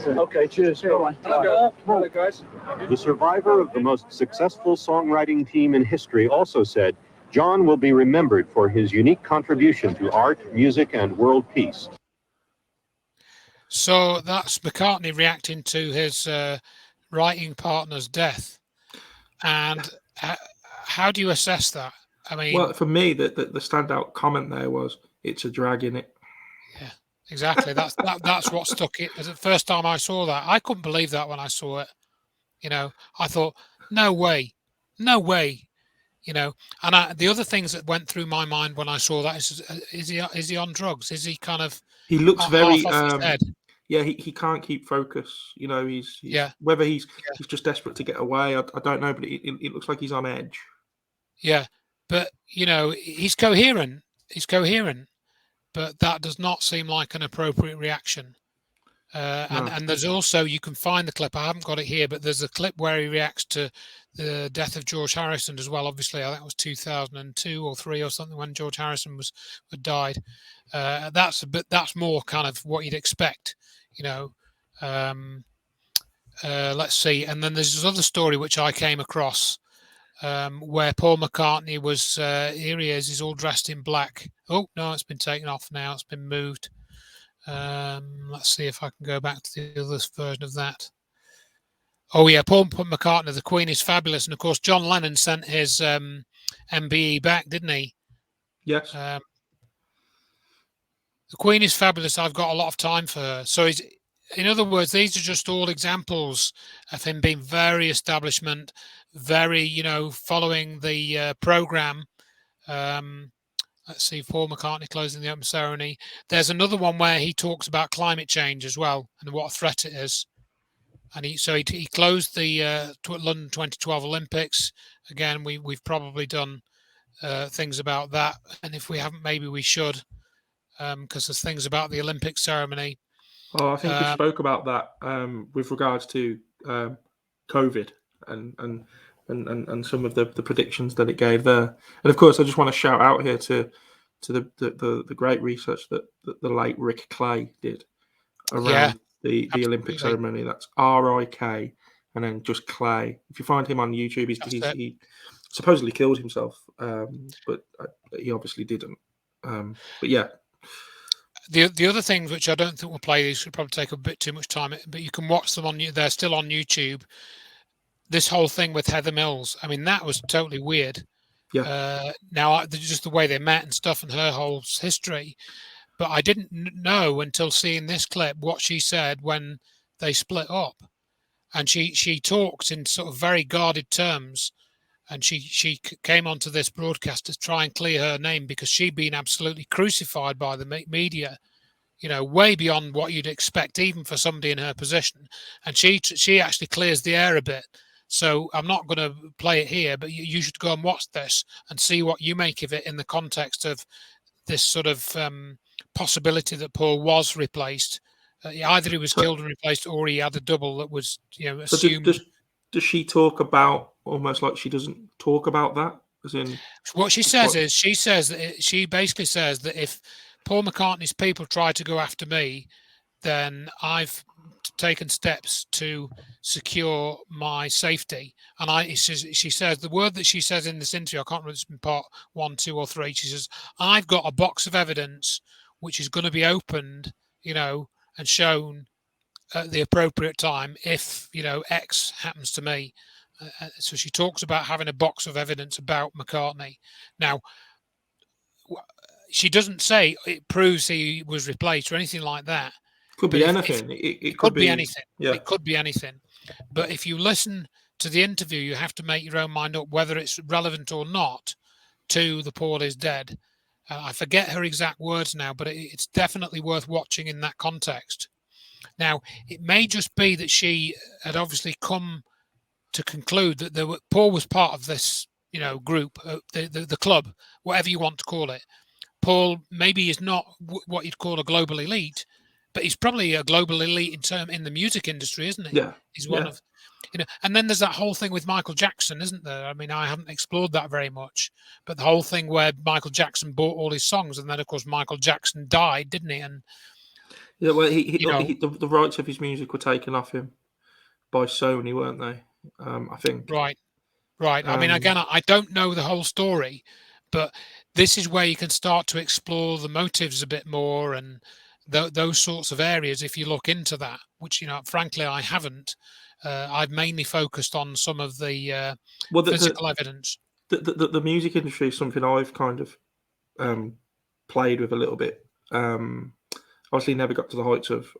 Okay, cheers. Bye. Hello, guys. The survivor of the most successful songwriting team in history also said, John will be remembered for his unique contribution to art, music, and world peace. So that's McCartney reacting to his writing partner's death. And how do you assess that? I mean, well, for me, the standout comment there was, "It's a drag in it." Yeah, exactly. That's what stuck it. As the first time I saw that, I couldn't believe that when I saw it. I thought, no way. And the other things that went through my mind when I saw that is he on drugs? Is he kind of? He looks very. Half off his head? Yeah, he can't keep focus. He's whether he's just desperate to get away. I don't know, but it looks like he's on edge. Yeah, but he's coherent. But that does not seem like an appropriate reaction. And there's also, you can find the clip. I haven't got it here, but there's a clip where he reacts to the death of George Harrison as well. Obviously, I think it was 2002 or 3 or something when George Harrison had died. That's more kind of what you'd expect. Let's see. And then there's this other story which I came across where Paul McCartney was, here he is, he's all dressed in black. Oh, no, it's been taken off now. It's been moved. Let's see if I can go back to the other version of that. Oh, yeah, Paul McCartney, The Queen is Fabulous. And, of course, John Lennon sent his MBE back, didn't he? Yes. The Queen is Fabulous. I've got a lot of time for her. So, in other words, these are just all examples of him being very establishment, very, following the program. Let's see, Paul McCartney closing the open ceremony. There's another one where he talks about climate change as well and what a threat it is. And he closed the London 2012 Olympics. Again, we've probably done things about that, and if we haven't, maybe we should, because there's things about the Olympic ceremony. Oh, I think we spoke about that with regards to COVID and some of the predictions that it gave there. And of course, I just want to shout out here to the great research that the late Rick Clay did around the Olympic ceremony. That's RIK and then just Clay. If you find him on YouTube, he supposedly killed himself, but he obviously didn't. But yeah. The other things which I don't think we'll play, these would probably take a bit too much time, but you can watch them they're still on YouTube. this whole thing with Heather Mills, I mean, that was totally weird. Yeah. Now, just the way they met and stuff and her whole history. But I didn't know until seeing this clip what she said when they split up. And she talked in sort of very guarded terms. And she came onto this broadcast to try and clear her name because she'd been absolutely crucified by the media, way beyond what you'd expect, even for somebody in her position. And she actually clears the air a bit. So I'm not going to play it here, but you should go and watch this and see what you make of it in the context of this sort of possibility that Paul was replaced. Either he was killed and replaced, or he had a double that was, assumed. Does she talk about almost like she doesn't talk about that? As in, what she says is she basically says that if Paul McCartney's people try to go after me, then I've taken steps to secure my safety. And she says the word that she says in this interview, I can't remember if it's in part 1, 2, or 3. She says, I've got a box of evidence which is going to be opened, and shown at the appropriate time if, X happens to me. So she talks about having a box of evidence about McCartney. Now, she doesn't say it proves he was replaced or anything like that. Could be anything. It could be anything. Yeah. It could be anything. But if you listen to the interview, you have to make your own mind up whether it's relevant or not to the Paul is dead. I forget her exact words now, but it's definitely worth watching in that context. Now, it may just be that she had obviously come to conclude that Paul was part of this, group, the club, whatever you want to call it. Paul maybe is not what you'd call a global elite, but he's probably a global elite in the music industry, isn't he? Yeah. He's one of, and then there's that whole thing with Michael Jackson, isn't there? I mean, I haven't explored that very much, but the whole thing where Michael Jackson bought all his songs, and then of course Michael Jackson died, didn't he? And yeah, well, the rights of his music were taken off him by Sony, weren't they? I think. Right. I mean, again, I don't know the whole story, but this is where you can start to explore the motives a bit more and those sorts of areas if you look into that, which, frankly, I haven't. I've mainly focused on some of the physical evidence. The music industry is something I've kind of played with a little bit. Obviously, never got to the heights of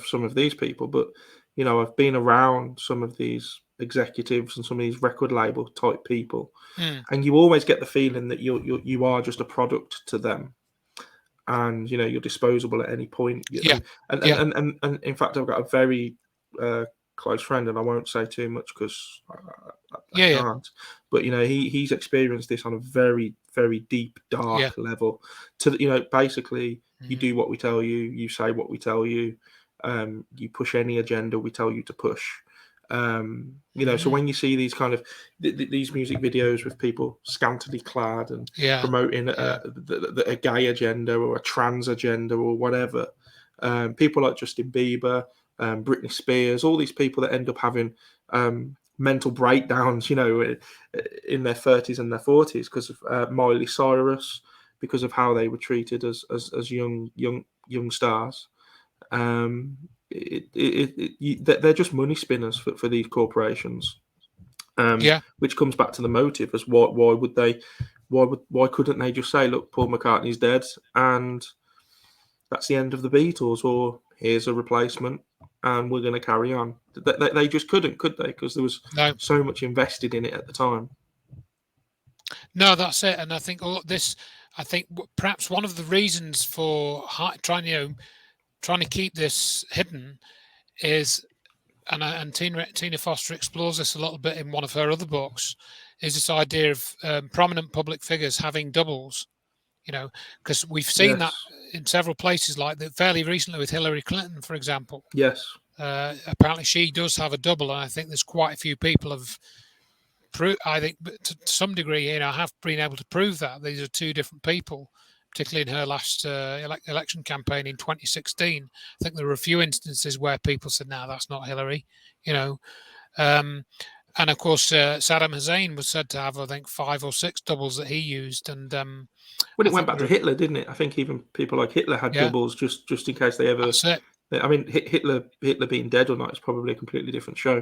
some of these people, but I've been around some of these executives and some of these record label type people, and you always get the feeling that you are just a product to them, and you're disposable at any point. And in fact, I've got a very close friend, and I won't say too much because I can't. But he's experienced this on a very, very deep, dark level. To basically, you do what we tell you, you say what we tell you, you push any agenda we tell you to push. So when you see these kind of these music videos with people scantily clad and promoting a gay agenda or a trans agenda or whatever, people like Justin Bieber, Britney Spears, all these people that end up having mental breakdowns, in their 30s and their 40s because of Miley Cyrus, because of how they were treated as young stars. They're just money spinners for these corporations. Which comes back to the motive as why couldn't they just say, look, Paul McCartney's dead and that's the end of the Beatles, or here's a replacement and we're going to carry on. They just couldn't, could they? Because there was so much invested in it at the time. No, that's it. And I think perhaps one of the reasons for trying to keep this hidden is, and Tina Foster explores this a little bit in one of her other books, is this idea of prominent public figures having doubles. Because we've seen that in several places, like fairly recently with Hillary Clinton, for example. Yes. Apparently she does have a double, and I think there's quite a few people have I think to some degree, have been able to prove that these are two different people, particularly in her last election campaign in 2016. I think there were a few instances where people said, "No, that's not Hillary," And of course, Saddam Hussein was said to have, I think, 5 or 6 doubles that he used. And it went back to Hitler, didn't it? I think even people like Hitler had doubles just in case they ever I mean, Hitler being dead or not is probably a completely different show.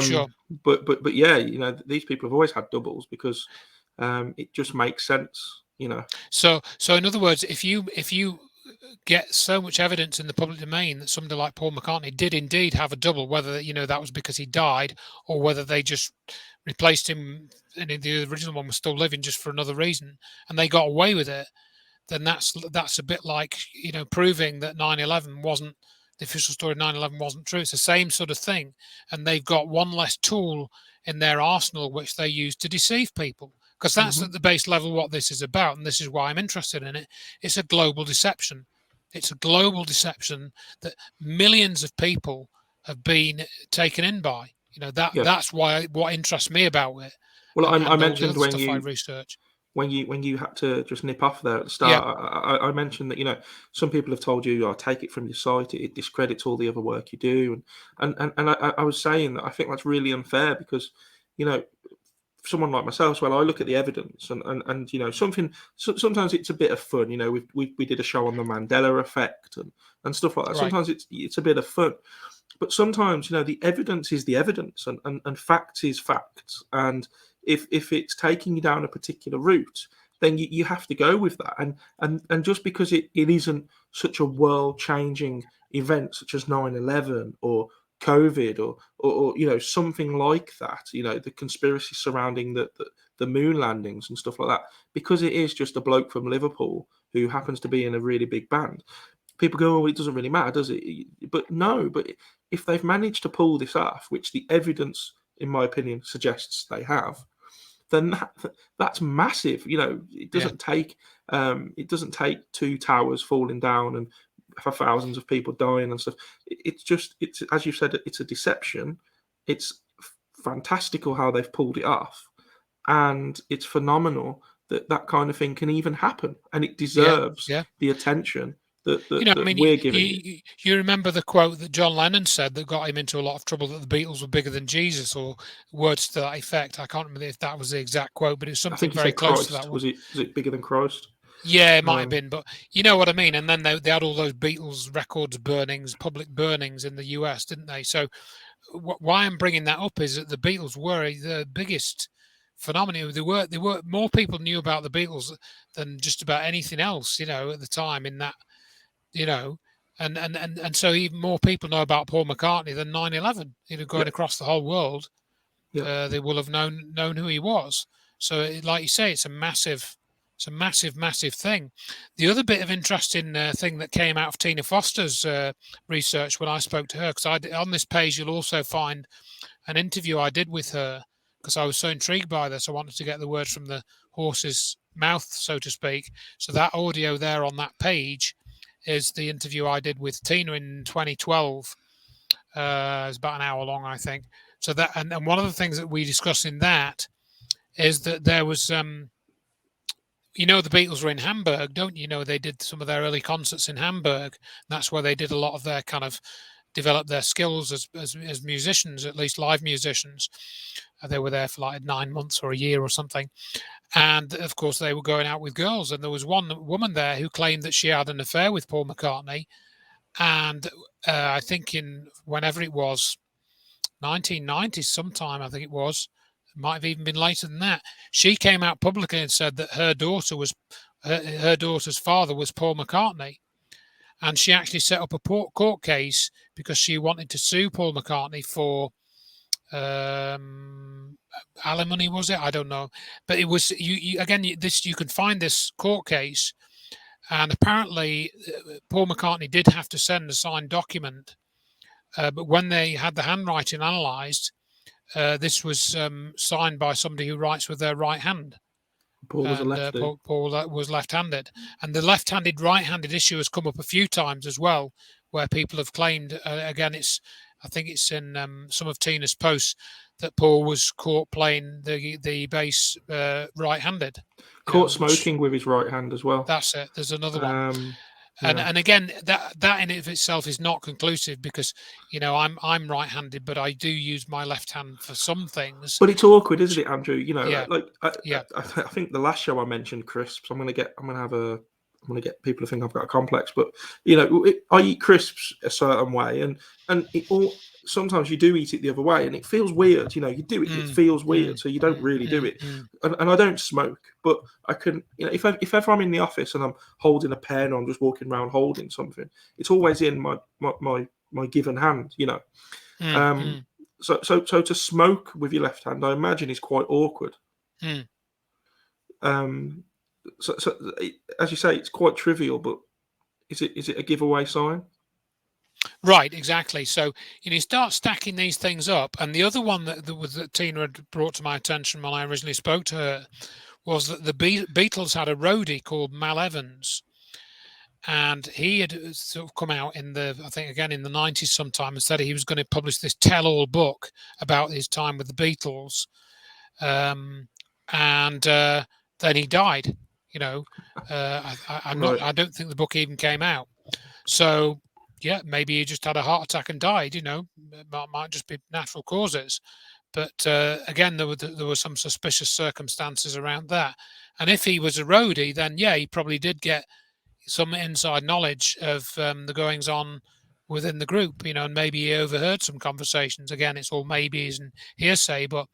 Sure. But yeah, you know, these people have always had doubles because it just makes sense, you know. So in other words, if you get so much evidence in the public domain that somebody like Paul McCartney did indeed have a double, whether that was because he died or whether they just replaced him and the original one was still living just for another reason, and they got away with it, then that's a bit like proving that 9/11 wasn't the official story. 9/11 wasn't true. It's the same sort of thing, and they've got one less tool in their arsenal which they use to deceive people. Because that's at the base level what this is about, and this is why I'm interested in it. It's a global deception. It's a global deception that millions of people have been taken in by. That's why what interests me about it. Well, And I mentioned the stuff I research. when you had to just nip off there at the start, I mentioned that some people have told you, take it from your site, it discredits all the other work you do, and I was saying that I think that's really unfair because someone like myself, well, I look at the evidence and sometimes it's a bit of fun. We did a show on the Mandela effect and stuff like that. Right. Sometimes it's a bit of fun, but sometimes the evidence is the evidence and facts is facts. And if it's taking you down a particular route, then you have to go with that. And just because it isn't such a world changing event such as 9/11 or COVID or something like that, the conspiracy surrounding the moon landings and stuff like that, because it is just a bloke from Liverpool who happens to be in a really big band, people go, it doesn't really matter, does it? But no, but if they've managed to pull this off, which the evidence, in my opinion, suggests they have, then that's massive. It doesn't take two towers falling down and for thousands of people dying and stuff. It's as you said, it's a deception. It's fantastical how they've pulled it off, and it's phenomenal that kind of thing can even happen, and it deserves the attention that we're giving. You remember the quote that John Lennon said that got him into a lot of trouble, that the Beatles were bigger than Jesus, or words to that effect. I can't remember if that was the exact quote, but it's something very close to that one. Was it bigger than Christ? Yeah, it might have been, but you know what I mean. And then they had all those Beatles records burnings, public burnings in the US, didn't they? So why I'm bringing that up is that the Beatles were the biggest phenomenon. There were more people knew about the Beatles than just about anything else, at the time. In that, and so even more people know about Paul McCartney than 9/11. Going across the whole world, they will have known who he was. So, like you say, it's a massive thing. The other bit of interesting thing that came out of Tina Foster's research when I spoke to her, because on this page you'll also find an interview I did with her, because I was so intrigued by this. I wanted to get the word from the horse's mouth, so to speak. So that audio there on that page is the interview I did with Tina in 2012. It's about an hour long, I think. So that and one of the things that we discussed in that is that there was the Beatles were in Hamburg, don't you? They did some of their early concerts in Hamburg. That's where they did a lot of their kind of develop their skills as musicians, at least live musicians. They were there for like 9 months or a year or something. And of course, they were going out with girls. And there was one woman there who claimed that she had an affair with Paul McCartney. And I think whenever it was, 1990s sometime, I think it was. Might have even been later than that. She came out publicly and said that her daughter's father was Paul McCartney, and she actually set up a court case because she wanted to sue Paul McCartney for alimony. Was it? I don't know, but it was you can find this court case, and apparently Paul McCartney did have to send a signed document, but when they had the handwriting analysed. This was signed by somebody who writes with their right hand. Paul was a lefty. Paul was left-handed, and the left-handed, right-handed issue has come up a few times as well, where people have claimed. Again, I think it's in some of Tina's posts that Paul was caught playing the bass right-handed. Caught smoking with his right hand as well. That's it. There's another one. And again, that in of itself is not conclusive because I'm right-handed, but I do use my left hand for some things. But it's awkward, isn't it, Andrew? I think the last show I mentioned crisps. I'm gonna have a want to get people to think I've got a complex, but I eat crisps a certain way, and it all. Sometimes you do eat it the other way, and it feels weird. You do it; it feels weird, so you don't really do it. And I don't smoke, but I can. If ever I'm in the office and I'm holding a pen or I'm just walking around holding something, it's always in my given hand. So to smoke with your left hand, I imagine, is quite awkward. So as you say, it's quite trivial, but is it a giveaway sign? Right, exactly. So you start stacking these things up, and the other one that Tina had brought to my attention when I originally spoke to her was that the Beatles had a roadie called Mal Evans, and he had sort of come out I think again in the 90s sometime, and said he was going to publish this tell-all book about his time with the Beatles, and then he died. I don't think the book even came out. So yeah, maybe he just had a heart attack and died. It might just be natural causes. But again, there were some suspicious circumstances around that. And if he was a roadie, then yeah, he probably did get some inside knowledge of the goings on within the group. And maybe he overheard some conversations. Again, it's all maybes and hearsay, but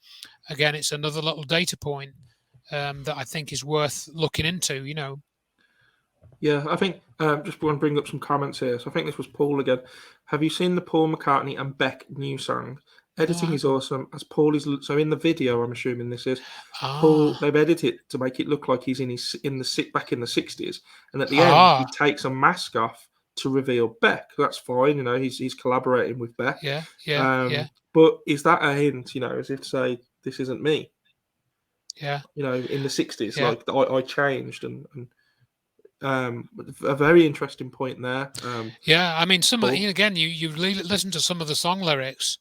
again, it's another little data point that I think is worth looking into. Yeah, I think just want to bring up some comments here. So I think this was Paul again. Have you seen the Paul McCartney and Beck new song? Editing is awesome. As Paul is so in the video, I'm assuming this is Paul. They've edited it to make it look like he's back in the 60s, and at the end he takes a mask off to reveal Beck. That's fine, he's collaborating with Beck. Yeah. But is that a hint? As if to say this isn't me. Yeah. In the 60s, like I changed and a very interesting point there. I mean, again, you listen to some of the song lyrics,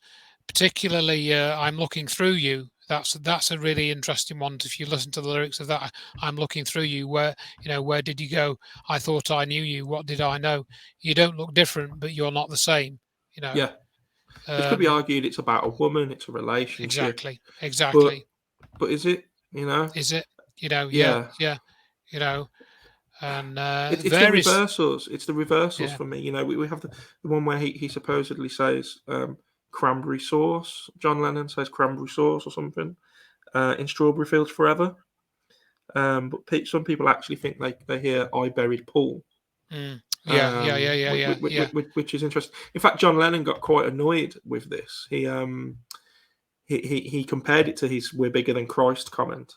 particularly "I'm looking through you." That's a really interesting one. If you listen to the lyrics of that, "I'm looking through you," where did you go? I thought I knew you. What did I know? You don't look different, but you're not the same. Yeah. It could be argued it's about a woman. It's a relationship. Exactly. But is it? Is it? Yeah. And it's the reversals. It's the reversals for me. We have the one where he supposedly says cranberry sauce. John Lennon says cranberry sauce or something in Strawberry Fields Forever. But some people actually think they hear I buried Paul. Which is interesting. In fact, John Lennon got quite annoyed with this. He compared it to his "We're bigger than Christ" comment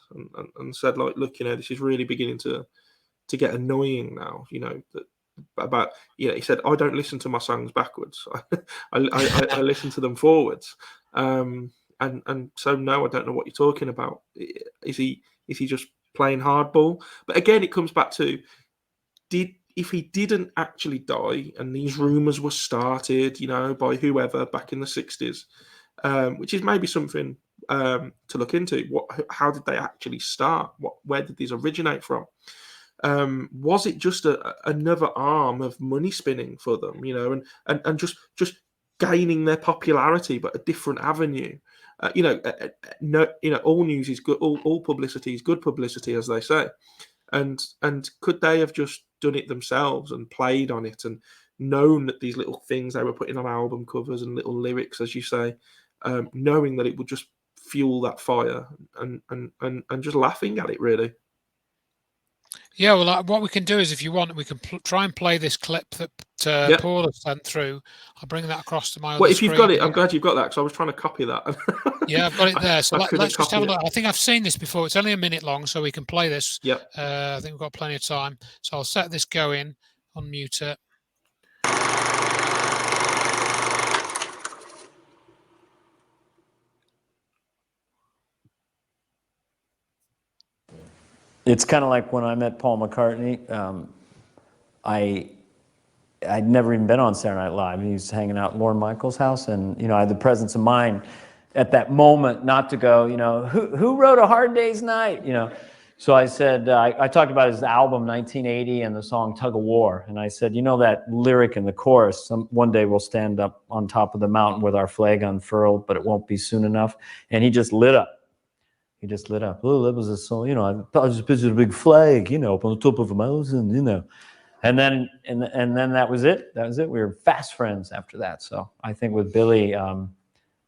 and said, like, look, this is really beginning to get annoying now. He said, I don't listen to my songs backwards. I listen to them forwards. And so no, I don't know what you're talking about. Is he just playing hardball? But again, it comes back to if he didn't actually die and these rumors were started, by whoever back in the 60s, which is maybe something to look into. How did they actually start? Where did these originate from? Was it just another arm of money spinning for them, and just gaining their popularity, but a different avenue? All news is good. All publicity is good publicity, as they say. And could they have just done it themselves and played on it and known that these little things they were putting on album covers and little lyrics, as you say, knowing that it would just fuel that fire and just laughing at it, really? Yeah, well, what we can do is, if you want, we can try and play this clip that Paul has sent through. I'll bring that across to my other if screen. You've got it, I'm glad you've got that, because I was trying to copy that. Yeah, I've got it there. So let's just have a look. I think I've seen this before. It's only a minute long, so we can play this. Yep. I think we've got plenty of time. So I'll set this going, unmute it. It's kind of like when I met Paul McCartney. I'd never even been on Saturday Night Live. He was hanging out at Lorne Michaels' house, and I had the presence of mind at that moment not to go, who wrote A Hard Day's Night, So I said, I talked about his album 1980 and the song Tug of War, and I said, that lyric in the chorus, one day we'll stand up on top of the mountain with our flag unfurled, but it won't be soon enough. And he just lit up. He just lit up. Oh, that was a song. I thought it was a picture of a big flag, up on the top of a mountain, And then that was it. That was it. We were fast friends after that. So I think with Billy,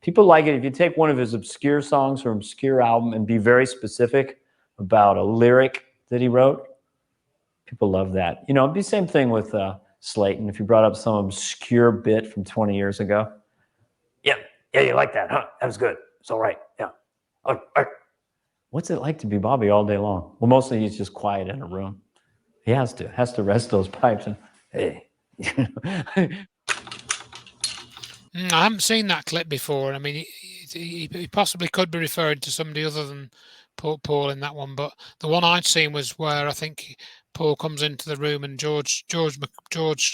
people like it if you take one of his obscure songs or obscure album and be very specific about a lyric that he wrote. People love that. It'd be the same thing with Slayton. If you brought up some obscure bit from 20 years ago. Yeah, you like that, huh? That was good. It's all right. Yeah. All right. What's it like to be Bobby all day long? Well, mostly he's just quiet in a room. He has to rest those pipes and, hey. I haven't seen that clip before. I mean, he possibly could be referring to somebody other than Paul in that one, but the one I'd seen was where I think Paul comes into the room and George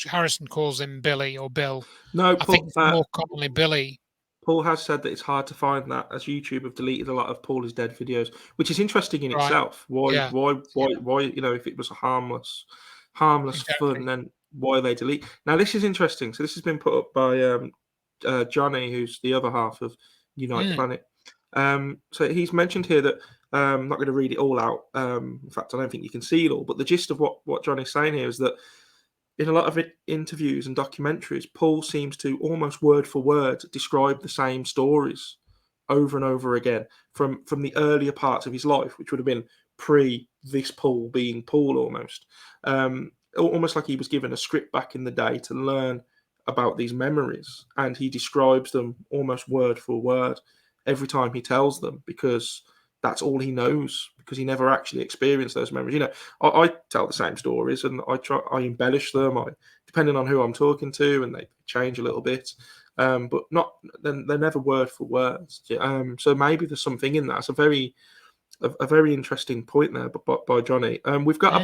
Harrison calls him Billy or Bill. No, I think it's more commonly Billy. Paul has said that it's hard to find that, as YouTube have deleted a lot of Paul is dead videos, which is interesting in itself. Why? If it was a harmless fun, then why they delete? Now this is interesting. So this has been put up by Johnny, who's the other half of Unite Planet. So he's mentioned here that I'm not going to read it all out. In fact, I don't think you can see it all. But the gist of what Johnny's saying here is that in a lot of interviews and documentaries, Paul seems to almost word for word describe the same stories over and over again from the earlier parts of his life, which would have been pre this Paul being Paul almost. Almost like he was given a script back in the day to learn about these memories, and he describes them almost word for word every time he tells them, because that's all he knows, because he never actually experienced those memories. I tell the same stories and I embellish them, depending on who I'm talking to, and they change a little bit, but they're never word for words. So maybe there's something in that. It's a very interesting point there, by Johnny. We've got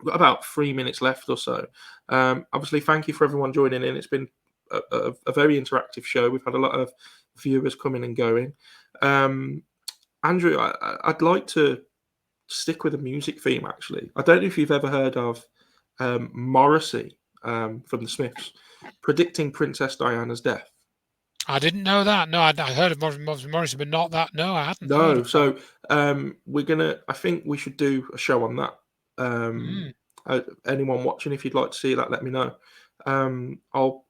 about 3 minutes left or so. Obviously, thank you for everyone joining in. It's been a very interactive show. We've had a lot of viewers coming and going. Andrew, I'd like to stick with a music theme, actually. I don't know if you've ever heard of Morrissey from the Smiths predicting Princess Diana's death. I didn't know that. No, I heard of Morrissey, but not that. No, I hadn't. No, so I think we should do a show on that. Anyone watching, if you'd like to see that, let me know.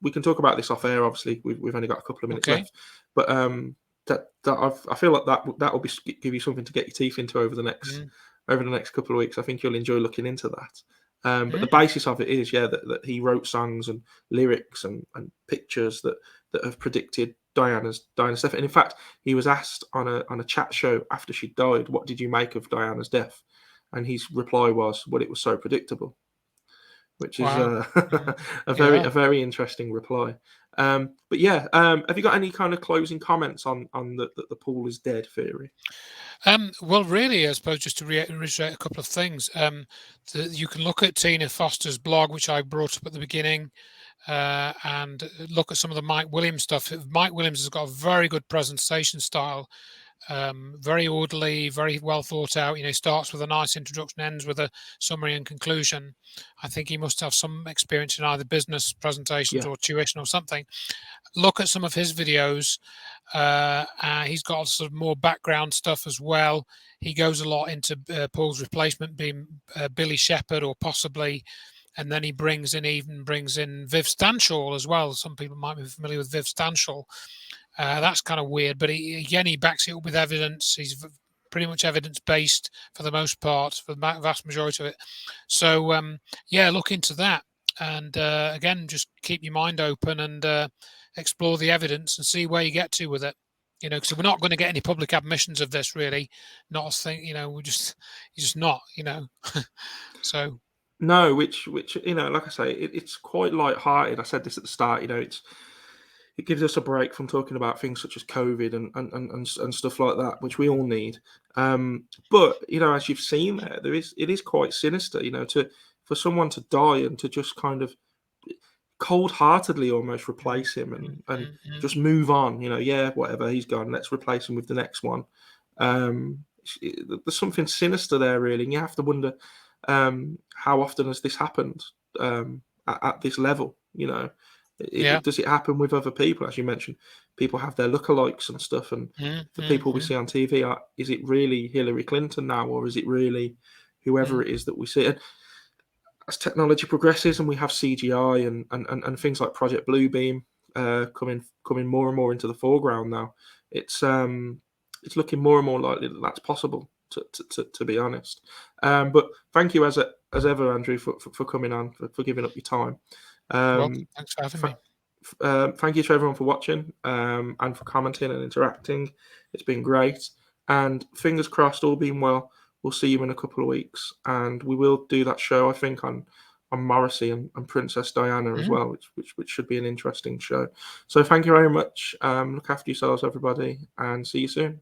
We can talk about this off air. Obviously, we've only got a couple of minutes left, but I feel like that will give you something to get your teeth into over the next couple of weeks. I think you'll enjoy looking into that. But the basis of it is, that he wrote songs and lyrics and pictures that have predicted Diana's death. And in fact, he was asked on a chat show after she died, what did you make of Diana's death? And his reply was, well, it was so predictable, which is a very interesting reply. But have you got any kind of closing comments on the Paul is dead theory? Well, really, I suppose just to reiterate a couple of things. You can look at Tina Foster's blog, which I brought up at the beginning, and look at some of the Mike Williams stuff. Mike Williams has got a very good presentation style, very orderly, very well thought out. He starts with a nice introduction, ends with a summary and conclusion. I think he must have some experience in either business presentations or tuition or something. Look at some of his videos. He's got sort of more background stuff as well. He goes a lot into Paul's replacement being Billy Shepherd, or possibly, and then he brings in Viv Stanshall as well. Some people might be familiar with Viv Stanshall. That's kind of weird, but he backs it up with evidence. He's pretty much evidence-based for the most part, for the vast majority of it. So, look into that. And again, just keep your mind open and explore the evidence and see where you get to with it. Because we're not going to get any public admissions of this, really. Not a thing, you're just not, So... No, which like I say, it's quite light-hearted. I said this at the start. It gives us a break from talking about things such as COVID and stuff like that, which we all need. But as you've seen it is quite sinister. For someone to die and to just kind of cold-heartly almost replace him and just move on. Whatever, he's gone. Let's replace him with the next one. There's something sinister there, really, and you have to wonder. How often has this happened at this level? Yeah. Does it happen with other people? As you mentioned, people have their lookalikes and stuff, and the people we see on TV, is it really Hillary Clinton now, or is it really whoever it is that we see? And as technology progresses and we have CGI and things like Project Bluebeam coming more and more into the foreground now, it's looking more and more likely that that's possible. To be honest, but thank you as ever, Andrew, for coming on, for giving up your time. Thanks for having me. Thank you to everyone for watching and for commenting and interacting. It's been great, and fingers crossed, all being well, we'll see you in a couple of weeks, and we will do that show, I think, on Morrissey and Princess Diana as well, which should be an interesting show. So thank you very much. Look after yourselves, everybody, and see you soon.